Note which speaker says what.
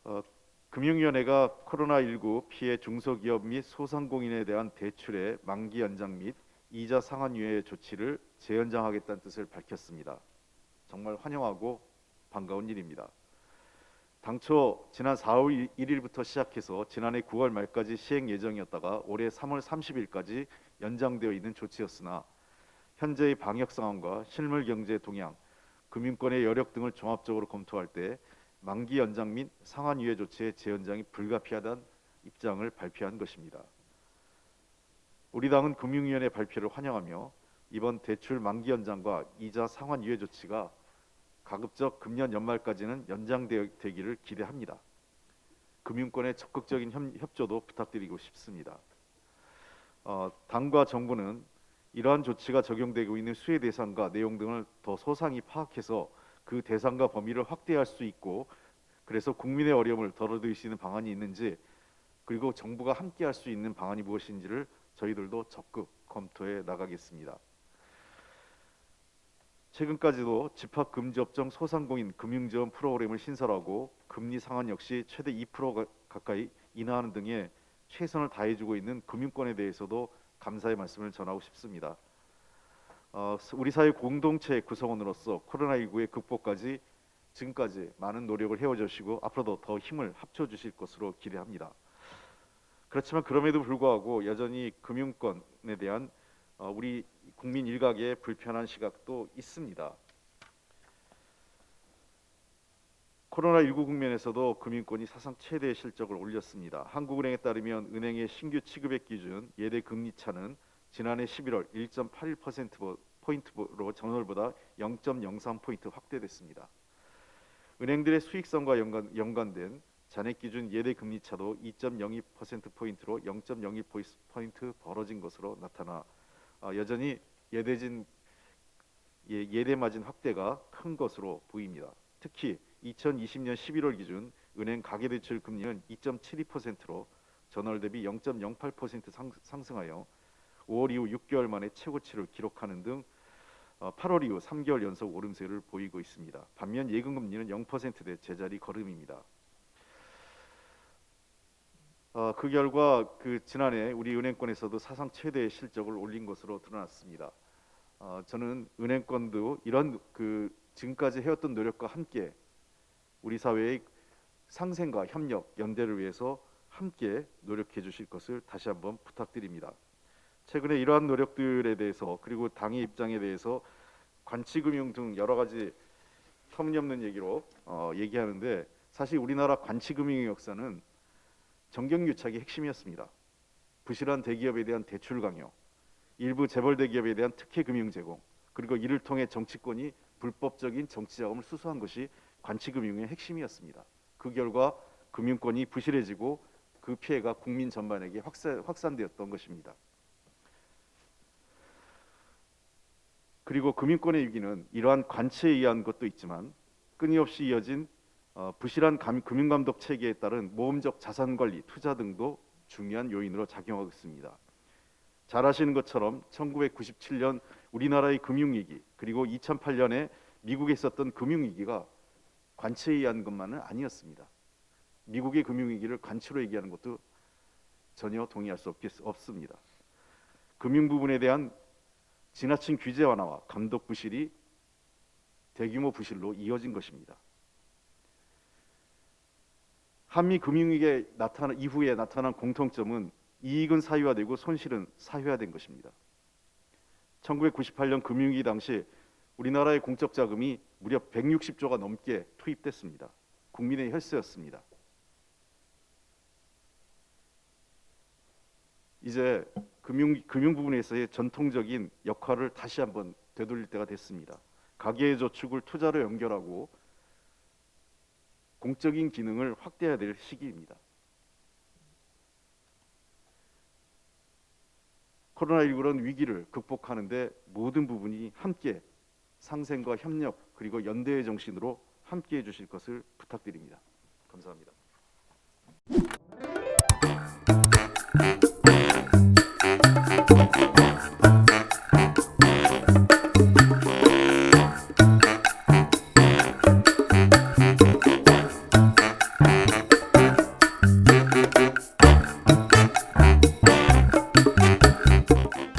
Speaker 1: 어, 금융위원회가 코로나19 피해 중소기업 및 소상공인에 대한 대출의 만기 연장 및 이자 상환 유예 조치를 재연장하겠다는 뜻을 밝혔습니다. 정말 환영하고 반가운 일입니다. 당초 지난 4월 1일부터 시작해서 지난해 9월 말까지 시행 예정이었다가 올해 3월 30일까지 연장되어 있는 조치였으나 현재의 방역 상황과 실물 경제 동향, 금융권의 여력 등을 종합적으로 검토할 때 만기 연장 및 상환 유예 조치의 재연장이 불가피하다는 입장을 발표한 것입니다. 우리 당은 금융위원회 발표를 환영하며 이번 대출 만기 연장과 이자 상환 유예 조치가 가급적 금년 연말까지는 연장되기를 기대합니다. 금융권의 적극적인 협조도 부탁드리고 싶습니다. 당과 정부는 이러한 조치가 적용되고 있는 수혜 대상과 내용 등을 더 소상히 파악해서 그 대상과 범위를 확대할 수 있고, 그래서 국민의 어려움을 덜어드릴 수 있는 방안이 있는지, 그리고 정부가 함께할 수 있는 방안이 무엇인지를 저희들도 적극 검토해 나가겠습니다. 최근까지도 집합금지업종 소상공인 금융지원 프로그램을 신설하고 금리 상한 역시 최대 2% 가까이 인하하는 등의 최선을 다해주고 있는 금융권에 대해서도 감사의 말씀을 전하고 싶습니다. 우리 사회 공동체 구성원으로서 코로나19의 극복까지 지금까지 많은 노력을 해오셔시고 앞으로도 더 힘을 합쳐주실 것으로 기대합니다. 그렇지만 그럼에도 불구하고 여전히 금융권에 대한 우리 국민 일각의 불편한 시각도 있습니다. 코로나19 국면에서도 금융권이 사상 최대의 실적을 올렸습니다. 한국은행에 따르면 은행의 신규 취급액 기준 예대 금리 차는 지난해 11월 1.81%포인트로 전월보다 0.03포인트 확대됐습니다. 은행들의 수익성과 연관된 잔액 기준 예대 금리 차도 2.02%포인트로 0.01포인트 벌어진 것으로 나타나 여전히 예대 마진 확대가 큰 것으로 보입니다. 특히 2020년 11월 기준 은행 가계대출 금리는 2.72%로 전월 대비 0.08% 상승하여 5월 이후 6개월 만에 최고치를 기록하는 등 8월 이후 3개월 연속 오름세를 보이고 있습니다. 반면 예금금리는 0%대 제자리 걸음입니다. 그 결과 지난해 우리 은행권에서도 사상 최대의 실적을 올린 것으로 드러났습니다. 저는 은행권도 이런 지금까지 해왔던 노력과 함께 우리 사회의 상생과 협력, 연대를 위해서 함께 노력해 주실 것을 다시 한번 부탁드립니다. 최근에 이러한 노력들에 대해서 그리고 당의 입장에 대해서 관치금융 등 여러 가지 터무니없는 얘기로 얘기하는데, 사실 우리나라 관치금융의 역사는 정경유착이 핵심이었습니다. 부실한 대기업에 대한 대출 강요, 일부 재벌 대기업에 대한 특혜 금융 제공, 그리고 이를 통해 정치권이 불법적인 정치 자금을 수수한 것이 관치금융의 핵심이었습니다. 그 결과 금융권이 부실해지고 그 피해가 국민 전반에게 확산되었던 것입니다. 그리고 금융권의 위기는 이러한 관치에 의한 것도 있지만 끊임없이 이어진 부실한 금융감독 체계에 따른 모험적 자산관리, 투자 등도 중요한 요인으로 작용하고 있습니다. 잘 아시는 것처럼 1997년 우리나라의 금융위기, 그리고 2008년에 미국에 있었던 금융위기가 관치에 의한 것만은 아니었습니다. 미국의 금융위기를 관치로 얘기하는 것도 전혀 동의할 수 없습니다. 금융 부분에 대한 지나친 규제 완화와 감독 부실이 대규모 부실로 이어진 것입니다. 한미 금융위기 이후에 나타난 공통점은 이익은 사유화되고 손실은 사유화된 것입니다. 1998년 금융위기 당시 우리나라의 공적 자금이 무려 160조가 넘게 투입됐습니다. 국민의 혈세였습니다. 이제 금융 부분에서의 전통적인 역할을 다시 한번 되돌릴 때가 됐습니다. 가계의 저축을 투자로 연결하고 공적인 기능을 확대해야 될 시기입니다. 코로나19는 위기를 극복하는 데 모든 부분이 함께 상생과 협력 그리고 연대의 정신으로 함께 해주실 것을 부탁드립니다. 감사합니다.